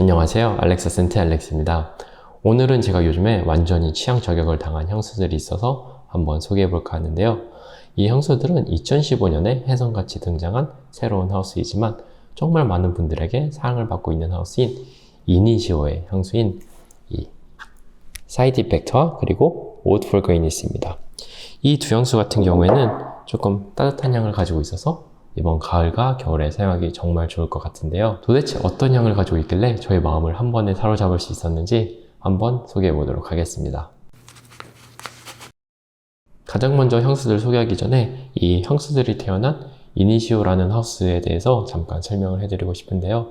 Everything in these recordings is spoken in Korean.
안녕하세요. 알렉사 센트 알렉스입니다. 오늘은 제가 요즘에 완전히 취향 저격을 당한 향수들이 있어서 한번 소개해 볼까 하는데요. 이 향수들은 2015년에 혜성같이 등장한 새로운 하우스이지만 정말 많은 분들에게 사랑을 받고 있는 하우스인 이니시오의 향수인 이 사이드 이펙트와 그리고 오드 폴 그레이니스입니다. 이 두 향수 같은 경우에는 조금 따뜻한 향을 가지고 있어서 이번 가을과 겨울에 사용하기 정말 좋을 것 같은데요. 도대체 어떤 향을 가지고 있길래 저의 마음을 한 번에 사로잡을 수 있었는지 한번 소개해 보도록 하겠습니다. 가장 먼저 향수들 소개하기 전에 이 향수들이 태어난 이니시오라는 하우스에 대해서 잠깐 설명을 해드리고 싶은데요.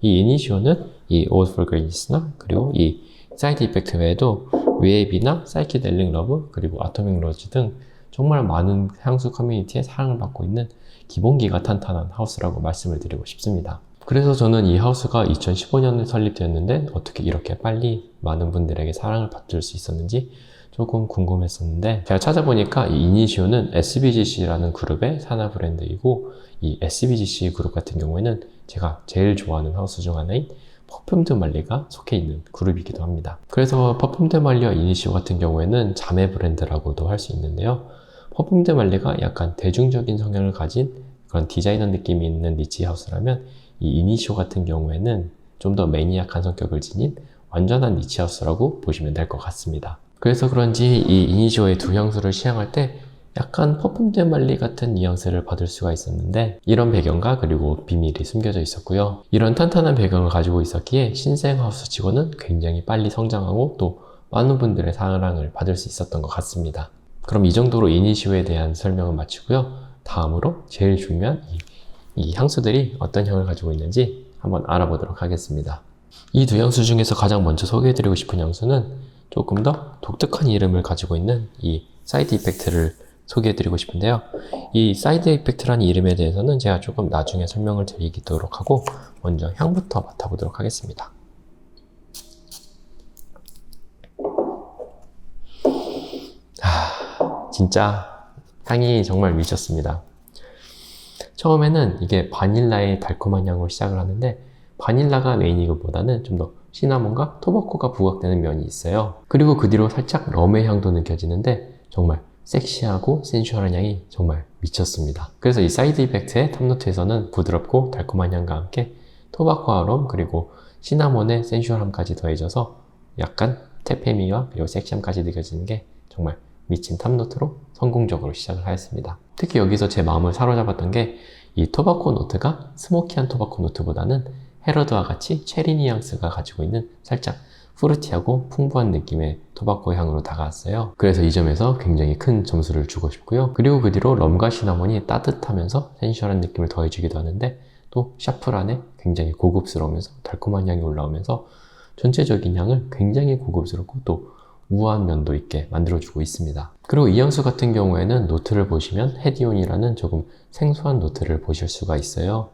이 이니시오는 이 오드 폴 그레이니스나 그리고 이 사이드 이펙트 외에도 웨이비나 사이키델릭 러브 그리고 아토믹 로즈 등 정말 많은 향수 커뮤니티에 사랑을 받고 있는 기본기가 탄탄한 하우스라고 말씀을 드리고 싶습니다. 그래서 저는 이 하우스가 2015년에 설립되었는데 어떻게 이렇게 빨리 많은 분들에게 사랑을 받을 수 있었는지 조금 궁금했었는데 제가 찾아보니까 이 이니시오는 SBGC라는 그룹의 산하 브랜드이고 이 SBGC 그룹 같은 경우에는 제가 제일 좋아하는 하우스 중 하나인 퍼퓸 드 말리가 속해 있는 그룹이기도 합니다. 그래서 퍼퓸 드 말리와 이니시오 같은 경우에는 자매 브랜드라고도 할 수 있는데요. 퍼퓸 드 말리가 약간 대중적인 성향을 가진 그런 디자이너 느낌이 있는 니치 하우스라면 이 이니시오 같은 경우에는 좀 더 매니악한 성격을 지닌 완전한 니치 하우스라고 보시면 될 것 같습니다. 그래서 그런지 이 이니시오의 두 향수를 시향할 때 약간 퍼퓸 드 말리 같은 뉘앙스를 받을 수가 있었는데 이런 배경과 그리고 비밀이 숨겨져 있었고요. 이런 탄탄한 배경을 가지고 있었기에 신생 하우스치고는 굉장히 빨리 성장하고 또 많은 분들의 사랑을 받을 수 있었던 것 같습니다. 그럼 이 정도로 이니시오에 대한 설명을 마치고요. 다음으로 제일 중요한 이 향수들이 어떤 향을 가지고 있는지 한번 알아보도록 하겠습니다. 이 두 향수 중에서 가장 먼저 소개해드리고 싶은 향수는 조금 더 독특한 이름을 가지고 있는 이 사이드 이펙트를 소개해드리고 싶은데요. 이 사이드 이펙트라는 이름에 대해서는 제가 조금 나중에 설명을 드리도록 하고 먼저 향부터 맡아보도록 하겠습니다. 진짜 향이 정말 미쳤습니다. 처음에는 이게 바닐라의 달콤한 향으로 시작을 하는데 바닐라가 메인이기보다는 좀 더 시나몬과 토바코가 부각되는 면이 있어요. 그리고 그 뒤로 살짝 럼의 향도 느껴지는데 정말 섹시하고 센슈얼한 향이 정말 미쳤습니다. 그래서 이 사이드 이펙트의 탑노트에서는 부드럽고 달콤한 향과 함께 토바코와 럼 그리고 시나몬의 센슈얼함까지 더해져서 약간 테페미와 그리고 섹시함까지 느껴지는 게 정말 미친 탑노트로 성공적으로 시작을 하였습니다. 특히 여기서 제 마음을 사로잡았던 게 이 토바코 노트가 스모키한 토바코 노트보다는 헤러드와 같이 체리 뉘앙스가 가지고 있는 살짝 프루티하고 풍부한 느낌의 토바코 향으로 다가왔어요. 그래서 이 점에서 굉장히 큰 점수를 주고 싶고요. 그리고 그 뒤로 럼과 시나몬이 따뜻하면서 센슈얼한 느낌을 더해주기도 하는데 또 샤프란에 굉장히 고급스러우면서 달콤한 향이 올라오면서 전체적인 향을 굉장히 고급스럽고 또 우아한 면도 있게 만들어주고 있습니다. 그리고 이 향수 같은 경우에는 노트를 보시면 헤디온이라는 조금 생소한 노트를 보실 수가 있어요.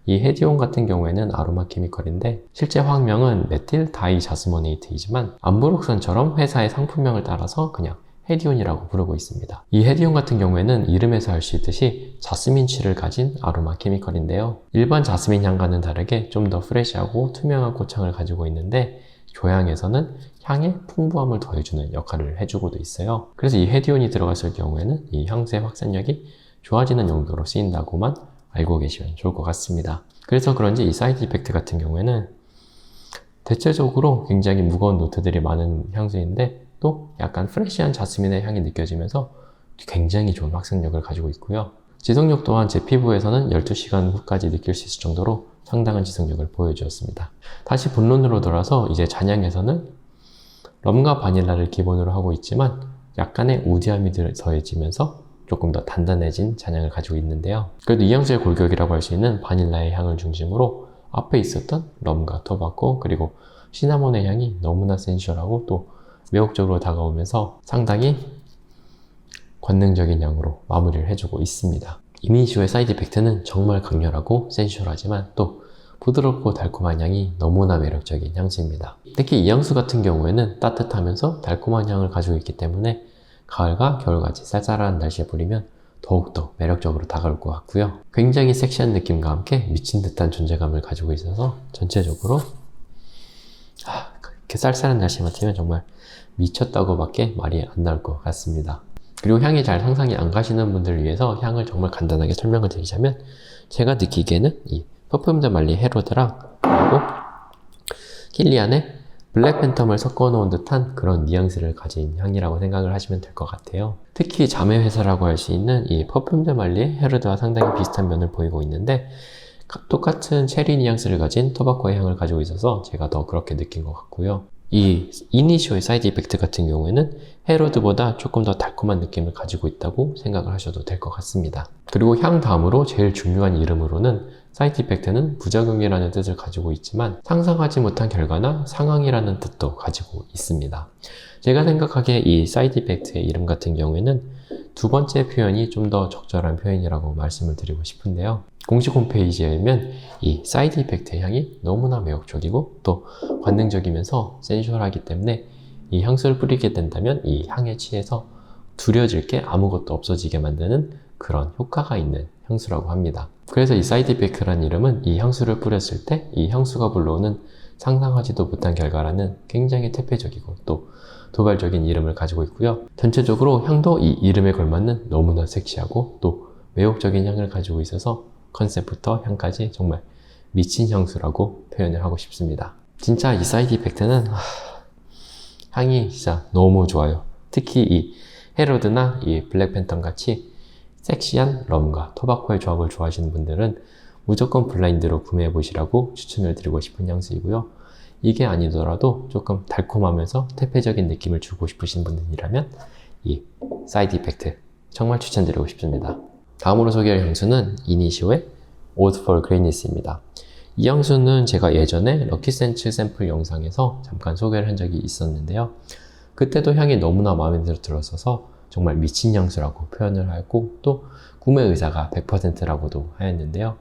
이 헤디온 같은 경우에는 아로마 케미컬인데 실제 화학명은 메틸 다이 자스모네이트이지만 암브록산처럼 회사의 상품명을 따라서 그냥 헤디온이라고 부르고 있습니다. 이 헤디온 같은 경우에는 이름에서 알 수 있듯이 자스민취를 가진 아로마 케미컬인데요. 일반 자스민 향과는 다르게 좀 더 프레시하고 투명한 꽃향을 가지고 있는데 교향에서는 향의 풍부함을 더해주는 역할을 해주고도 있어요. 그래서 이 헤디온이 들어갔을 경우에는 이 향수의 확산력이 좋아지는 용도로 쓰인다고만 알고 계시면 좋을 것 같습니다. 그래서 그런지 이 사이드 이펙트 같은 경우에는 대체적으로 굉장히 무거운 노트들이 많은 향수인데 또 약간 프레시한 자스민의 향이 느껴지면서 굉장히 좋은 확산력을 가지고 있고요. 지속력 또한 제 피부에서는 12시간 후까지 느낄 수 있을 정도로 상당한 지속력을 보여주었습니다. 다시 본론으로 돌아서 이제 잔향에서는 럼과 바닐라를 기본으로 하고 있지만 약간의 우디함이 더해지면서 조금 더 단단해진 잔향을 가지고 있는데요. 그래도 이 향수의 골격이라고 할 수 있는 바닐라의 향을 중심으로 앞에 있었던 럼과 토바코 그리고 시나몬의 향이 너무나 센슈얼하고 또 매혹적으로 다가오면서 상당히 권능적인 향으로 마무리를 해주고 있습니다. 이니시오의 사이드 이펙트는 정말 강렬하고 센슈얼하지만 또 부드럽고 달콤한 향이 너무나 매력적인 향수입니다. 특히 이 향수 같은 경우에는 따뜻하면서 달콤한 향을 가지고 있기 때문에 가을과 겨울같이 쌀쌀한 날씨에 뿌리면 더욱더 매력적으로 다가올 것 같고요. 굉장히 섹시한 느낌과 함께 미친 듯한 존재감을 가지고 있어서 전체적으로 이렇게 쌀쌀한 날씨 맡으면 정말 미쳤다고밖에 말이 안 나올 것 같습니다. 그리고 향이 잘 상상이 안 가시는 분들을 위해서 향을 정말 간단하게 설명을 드리자면, 제가 느끼기에는 이 퍼퓸 드 말리 헤로드랑 그리고 킬리안의 블랙팬텀을 섞어 놓은 듯한 그런 뉘앙스를 가진 향이라고 생각을 하시면 될 것 같아요. 특히 자매 회사라고 할 수 있는 이 퍼퓸 드 말리의 헤르드와 상당히 비슷한 면을 보이고 있는데, 똑같은 체리 뉘앙스를 가진 토바코의 향을 가지고 있어서 제가 더 그렇게 느낀 것 같고요. 이 이니시오의 사이드 이펙트 같은 경우에는 헤로드보다 조금 더 달콤한 느낌을 가지고 있다고 생각을 하셔도 될 것 같습니다. 그리고 향 다음으로 제일 중요한 이름으로는 사이드 이펙트는 부작용이라는 뜻을 가지고 있지만 상상하지 못한 결과나 상황이라는 뜻도 가지고 있습니다. 제가 생각하기에 이 사이드 이펙트의 이름 같은 경우에는 두 번째 표현이 좀 더 적절한 표현이라고 말씀을 드리고 싶은데요. 공식 홈페이지에 의하면 이 사이드 이펙트의 향이 너무나 매혹적이고 또 관능적이면서 센슈얼하기 때문에 이 향수를 뿌리게 된다면 이 향에 취해서 두려질 게 아무것도 없어지게 만드는 그런 효과가 있는 향수라고 합니다. 그래서 이 사이드 이펙트라는 이름은 이 향수를 뿌렸을 때 이 향수가 불러오는 상상하지도 못한 결과라는 굉장히 퇴폐적이고 또 도발적인 이름을 가지고 있고요. 전체적으로 향도 이 이름에 걸맞는 너무나 섹시하고 또 매혹적인 향을 가지고 있어서 컨셉부터 향까지 정말 미친 향수라고 표현을 하고 싶습니다. 진짜 이 사이드 이펙트는 향이 진짜 너무 좋아요. 특히 이 헤로드나 이 블랙팬텀 같이 섹시한 럼과 토바코의 조합을 좋아하시는 분들은 무조건 블라인드로 구매해 보시라고 추천을 드리고 싶은 향수이고요. 이게 아니더라도 조금 달콤하면서 퇴폐적인 느낌을 주고 싶으신 분들이라면 이 사이드 이펙트 정말 추천드리고 싶습니다. 다음으로 소개할 향수는 이니시오의 Ode for Greatness입니다. 이 향수는 제가 예전에 럭키센츠 샘플 영상에서 잠깐 소개를 한 적이 있었는데요. 그때도 향이 너무나 마음에 들었어서 정말 미친 향수라고 표현을 하고 또 구매 의사가 100%라고도 하였는데요.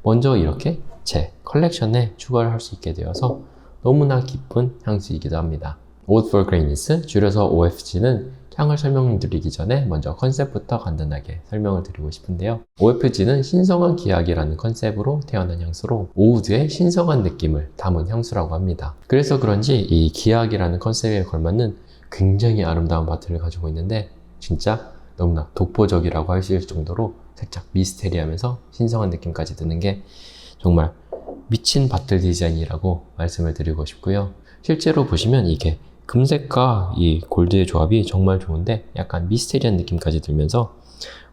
먼저 이렇게 제 컬렉션에 추가를 할 수 있게 되어서 너무나 기쁜 향수이기도 합니다. Ode for Greatness, 줄여서 OFG는 향을 설명드리기 전에 먼저 컨셉부터 간단하게 설명을 드리고 싶은데요. OFG는 신성한 기악이라는 컨셉으로 태어난 향수로 오우드의 신성한 느낌을 담은 향수라고 합니다. 그래서 그런지 이 기악이라는 컨셉에 걸맞는 굉장히 아름다운 바트를 가지고 있는데 진짜 너무나 독보적이라고 할 수 있을 정도로 살짝 미스테리하면서 신성한 느낌까지 드는 게 정말 미친 바틀 디자인이라고 말씀을 드리고 싶고요. 실제로 보시면 이게 금색과 이 골드의 조합이 정말 좋은데 약간 미스테리한 느낌까지 들면서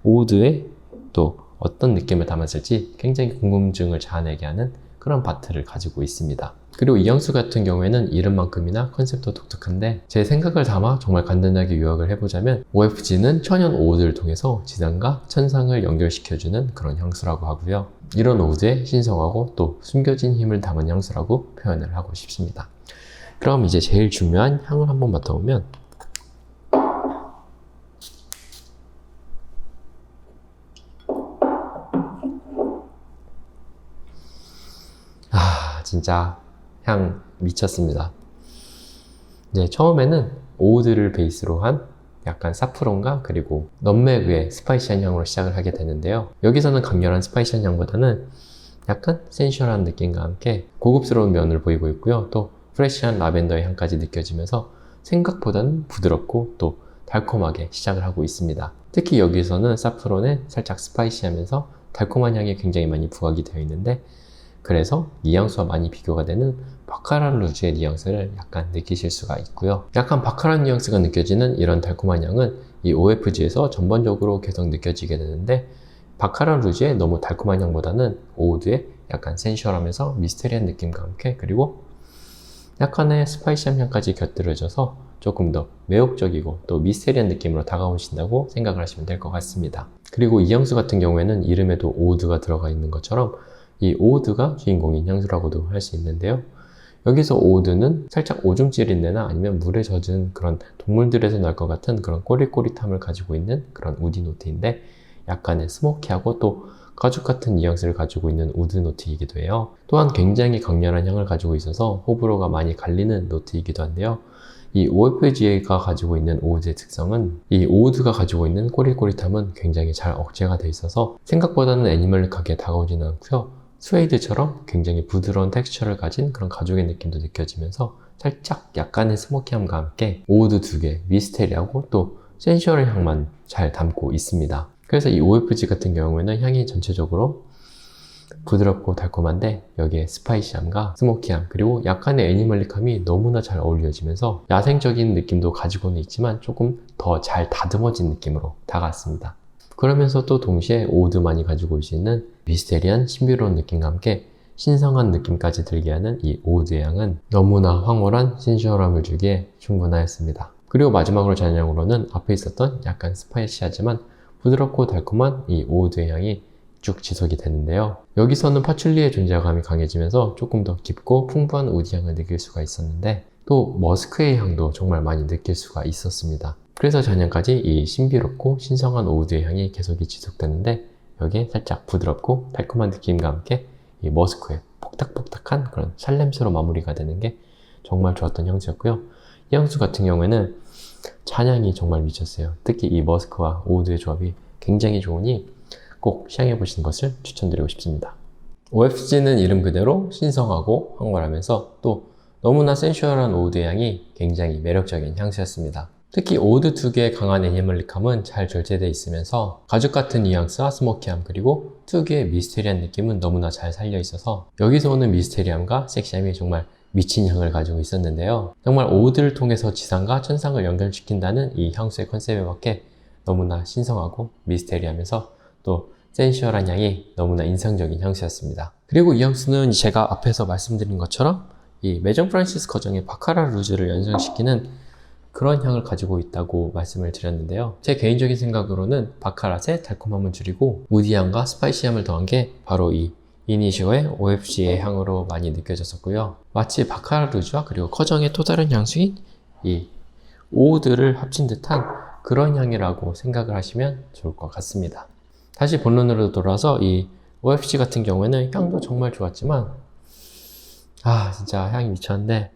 오우드에 또 어떤 느낌을 담았을지 굉장히 궁금증을 자아내게 하는 그런 바트를 가지고 있습니다. 그리고 이 향수 같은 경우에는 이름만큼이나 컨셉도 독특한데 제 생각을 담아 정말 간단하게 요약을 해보자면 OFG는 천연 오우드를 통해서 지상과 천상을 연결시켜주는 그런 향수라고 하고요. 이런 오우드의 신성하고 또 숨겨진 힘을 담은 향수라고 표현을 하고 싶습니다. 그럼 이제 제일 중요한 향을 한번 맡아보면 진짜 향 미쳤습니다. 이제 처음에는 오우드를 베이스로 한 약간 사프론과 그리고 넛맥의 스파이시한 향으로 시작을 하게 되는데요. 여기서는 강렬한 스파이시한 향보다는 약간 센슈얼한 느낌과 함께 고급스러운 면을 보이고 있고요. 또 프레시한 라벤더의 향까지 느껴지면서 생각보다는 부드럽고 또 달콤하게 시작을 하고 있습니다. 특히 여기서는 사프론에 살짝 스파이시하면서 달콤한 향이 굉장히 많이 부각이 되어 있는데 그래서 이 향수와 많이 비교가 되는 바카라 루즈의 뉘앙스를 약간 느끼실 수가 있고요. 약간 바카라 뉘앙스가 느껴지는 이런 달콤한 향은 이 OFG에서 전반적으로 계속 느껴지게 되는데 바카라 루즈의 너무 달콤한 향보다는 오우드의 약간 센슈얼하면서 미스테리한 느낌과 함께 그리고 약간의 스파이시한 향까지 곁들여져서 조금 더 매혹적이고 또 미스테리한 느낌으로 다가오신다고 생각을 하시면 될 것 같습니다. 그리고 이 향수 같은 경우에는 이름에도 오우드가 들어가 있는 것처럼 이 오우드가 주인공인 향수라고도 할 수 있는데요. 여기서 오우드는 살짝 오줌 찌린내나 아니면 물에 젖은 그런 동물들에서 날 것 같은 그런 꼬릿꼬릿함을 가지고 있는 그런 우디 노트인데 약간의 스모키하고 또 가죽 같은 뉘앙스를 가지고 있는 우드 노트이기도 해요. 또한 굉장히 강렬한 향을 가지고 있어서 호불호가 많이 갈리는 노트이기도 한데요. 이 OFG가 가지고 있는 오우드의 특성은 이 오우드가 가지고 있는 꼬릿꼬릿함은 굉장히 잘 억제가 돼 있어서 생각보다는 애니멀릭하게 다가오지는 않고요. 스웨이드처럼 굉장히 부드러운 텍스처를 가진 그런 가죽의 느낌도 느껴지면서 살짝 약간의 스모키함과 함께 오우드 2개, 미스테리하고 또 센슈얼 향만 잘 담고 있습니다. 그래서 이 OFG 같은 경우에는 향이 전체적으로 부드럽고 달콤한데 여기에 스파이시함과 스모키함 그리고 약간의 애니멀릭함이 너무나 잘 어울려지면서 야생적인 느낌도 가지고는 있지만 조금 더 잘 다듬어진 느낌으로 다가왔습니다. 그러면서 또 동시에 오우드만이 가지고 올 수 있는 미스테리한 신비로운 느낌과 함께 신성한 느낌까지 들게 하는 이 오우드의 향은 너무나 황홀한 신시얼함을 주기에 충분하였습니다. 그리고 마지막으로 잔향으로는 앞에 있었던 약간 스파이시하지만 부드럽고 달콤한 이 오우드의 향이 쭉 지속이 되는데요. 여기서는 파출리의 존재감이 강해지면서 조금 더 깊고 풍부한 우디 향을 느낄 수가 있었는데 또 머스크의 향도 정말 많이 느낄 수가 있었습니다. 그래서 잔향까지 이 신비롭고 신성한 오우드의 향이 계속이 지속되는데 여기에 살짝 부드럽고 달콤한 느낌과 함께 이 머스크의 폭닥폭닥한 그런 살냄새로 마무리가 되는 게 정말 좋았던 향수였고요. 이 향수 같은 경우에는 잔향이 정말 미쳤어요. 특히 이 머스크와 오우드의 조합이 굉장히 좋으니 꼭 시향해 보시는 것을 추천드리고 싶습니다. OFG는 이름 그대로 신성하고 황홀하면서 또 너무나 센슈얼한 오우드의 향이 굉장히 매력적인 향수였습니다. 특히 오우드 2개의 강한 애니멀릭함은 잘 절제되어 있으면서 가죽 같은 뉘앙스와 스모키함 그리고 특유의 미스테리한 느낌은 너무나 잘 살려 있어서 여기서 오는 미스테리함과 섹시함이 정말 미친 향을 가지고 있었는데요. 정말 오우드를 통해서 지상과 천상을 연결시킨다는 이 향수의 컨셉에 맞게 너무나 신성하고 미스테리하면서 또 센슈얼한 향이 너무나 인상적인 향수였습니다. 그리고 이 향수는 제가 앞에서 말씀드린 것처럼 이 메정 프란시스 거정의 바카라 루즈를 연상시키는 그런 향을 가지고 있다고 말씀을 드렸는데요. 제 개인적인 생각으로는 바카랏의 달콤함을 줄이고 우디향과 스파이시함을 더한 게 바로 이 이니시오의 OFG의 향으로 많이 느껴졌었고요. 마치 바카라 루즈와 그리고 커정의 또 다른 향수인 이 오우드를 합친 듯한 그런 향이라고 생각을 하시면 좋을 것 같습니다. 다시 본론으로 돌아서 이 OFG 같은 경우에는 향도 정말 좋았지만 진짜 향이 미쳤는데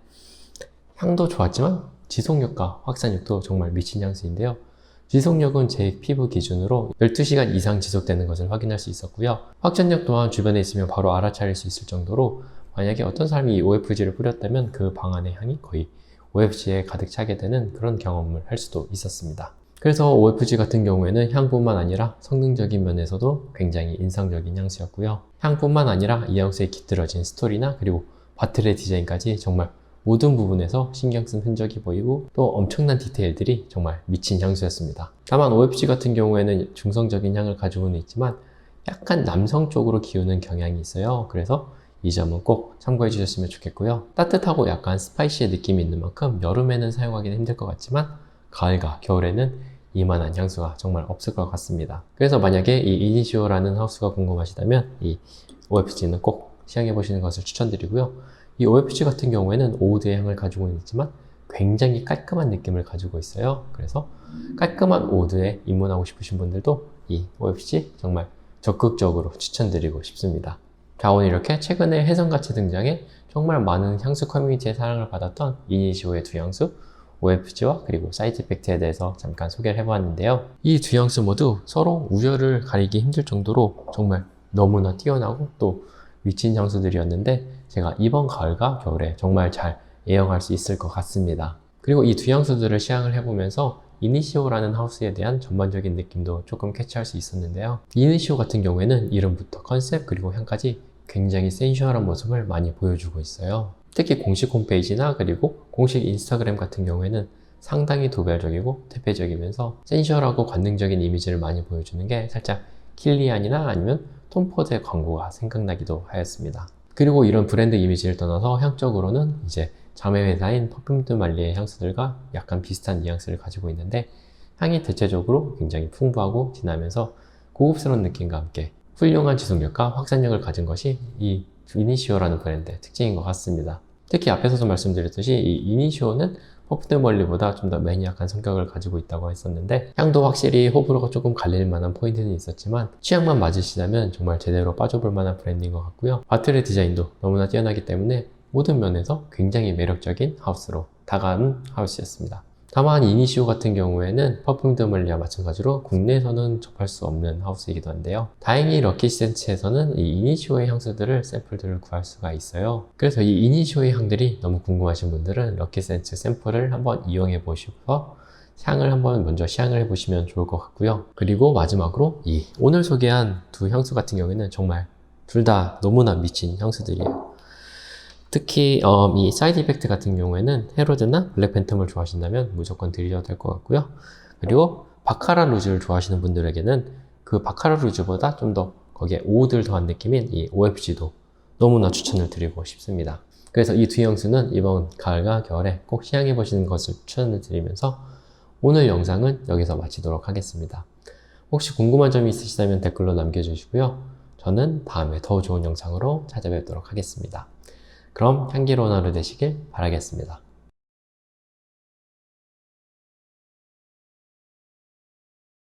향도 좋았지만 지속력과 확산력도 정말 미친 향수인데요. 지속력은 제 피부 기준으로 12시간 이상 지속되는 것을 확인할 수 있었고요. 확전력 또한 주변에 있으면 바로 알아차릴 수 있을 정도로 만약에 어떤 사람이 이 OFG를 뿌렸다면 그 방 안의 향이 거의 OFG에 가득 차게 되는 그런 경험을 할 수도 있었습니다. 그래서 OFG 같은 경우에는 향뿐만 아니라 성능적인 면에서도 굉장히 인상적인 향수였고요. 향뿐만 아니라 이 향수에 깃들어진 스토리나 그리고 바틀의 디자인까지 정말 모든 부분에서 신경 쓴 흔적이 보이고 또 엄청난 디테일들이 정말 미친 향수였습니다. 다만 OFG 같은 경우에는 중성적인 향을 가지고는 있지만 약간 남성 쪽으로 기우는 경향이 있어요. 그래서 이 점은 꼭 참고해 주셨으면 좋겠고요. 따뜻하고 약간 스파이시의 느낌이 있는 만큼 여름에는 사용하기는 힘들 것 같지만 가을과 겨울에는 이만한 향수가 정말 없을 것 같습니다. 그래서 만약에 이 이니시오라는 하우스가 궁금하시다면 이 OFG는 꼭 시향해 보시는 것을 추천드리고요. 이 OFG 같은 경우에는 오우드의 향을 가지고는 있지만 굉장히 깔끔한 느낌을 가지고 있어요. 그래서 깔끔한 오우드에 입문하고 싶으신 분들도 이 OFG 정말 적극적으로 추천드리고 싶습니다. 자, 오늘 이렇게 최근에 혜성같이 등장해 정말 많은 향수 커뮤니티의 사랑을 받았던 이니시오의 두 향수 OFG와 그리고 사이드 이펙트에 대해서 잠깐 소개를 해보았는데요. 이 두 향수 모두 서로 우열을 가리기 힘들 정도로 정말 너무나 뛰어나고 또 미친 향수들이었는데 제가 이번 가을과 겨울에 정말 잘 애용할 수 있을 것 같습니다. 그리고 이 두 향수들을 시향을 해보면서 이니시오라는 하우스에 대한 전반적인 느낌도 조금 캐치할 수 있었는데요. 이니시오 같은 경우에는 이름부터 컨셉 그리고 향까지 굉장히 센슈얼한 모습을 많이 보여주고 있어요. 특히 공식 홈페이지나 그리고 공식 인스타그램 같은 경우에는 상당히 도별적이고 퇴폐적이면서 센슈얼하고 관능적인 이미지를 많이 보여주는 게 살짝 킬리안이나 아니면 톰 포드의 광고가 생각나기도 하였습니다. 그리고 이런 브랜드 이미지를 떠나서 향적으로는 이제 자매 회사인 퍼퓸드 말리의 향수들과 약간 비슷한 뉘앙스를 가지고 있는데 향이 대체적으로 굉장히 풍부하고 진하면서 고급스러운 느낌과 함께 훌륭한 지속력과 확산력을 가진 것이 이 이니시오라는 브랜드의 특징인 것 같습니다. 특히 앞에서도 말씀드렸듯이 이 이니시오는 퍼프드 멀리보다 좀 더 매니악한 성격을 가지고 있다고 했었는데 향도 확실히 호불호가 조금 갈릴 만한 포인트는 있었지만 취향만 맞으시다면 정말 제대로 빠져볼 만한 브랜드인 것 같고요. 바틀의 디자인도 너무나 뛰어나기 때문에 모든 면에서 굉장히 매력적인 하우스로 다가온 하우스였습니다. 다만 이니시오 같은 경우에는 퍼퓸 드 말리와 마찬가지로 국내에서는 접할 수 없는 하우스이기도 한데요. 다행히 럭키센츠에서는 이 이니시오의 향수들을 샘플들을 구할 수가 있어요. 그래서 이 이니시오의 향들이 너무 궁금하신 분들은 럭키센츠 샘플을 한번 이용해 보시고 향을 한번 먼저 시향을 해보시면 좋을 것 같고요. 그리고 마지막으로 이 오늘 소개한 두 향수 같은 경우에는 정말 둘 다 너무나 미친 향수들이에요. 특히 이 사이드 이펙트 같은 경우에는 헤로드나 블랙 팬텀을 좋아하신다면 무조건 들이셔도 될 것 같고요. 그리고 바카라 루즈를 좋아하시는 분들에게는 그 바카라 루즈보다 좀 더 거기에 오드를 더한 느낌인 이 OFG도 너무나 추천을 드리고 싶습니다. 그래서 이 두 향수는 이번 가을과 겨울에 꼭 시향해 보시는 것을 추천을 드리면서 오늘 영상은 여기서 마치도록 하겠습니다. 혹시 궁금한 점이 있으시다면 댓글로 남겨주시고요. 저는 다음에 더 좋은 영상으로 찾아뵙도록 하겠습니다. 그럼 향기로운 하루 되시길 바라겠습니다.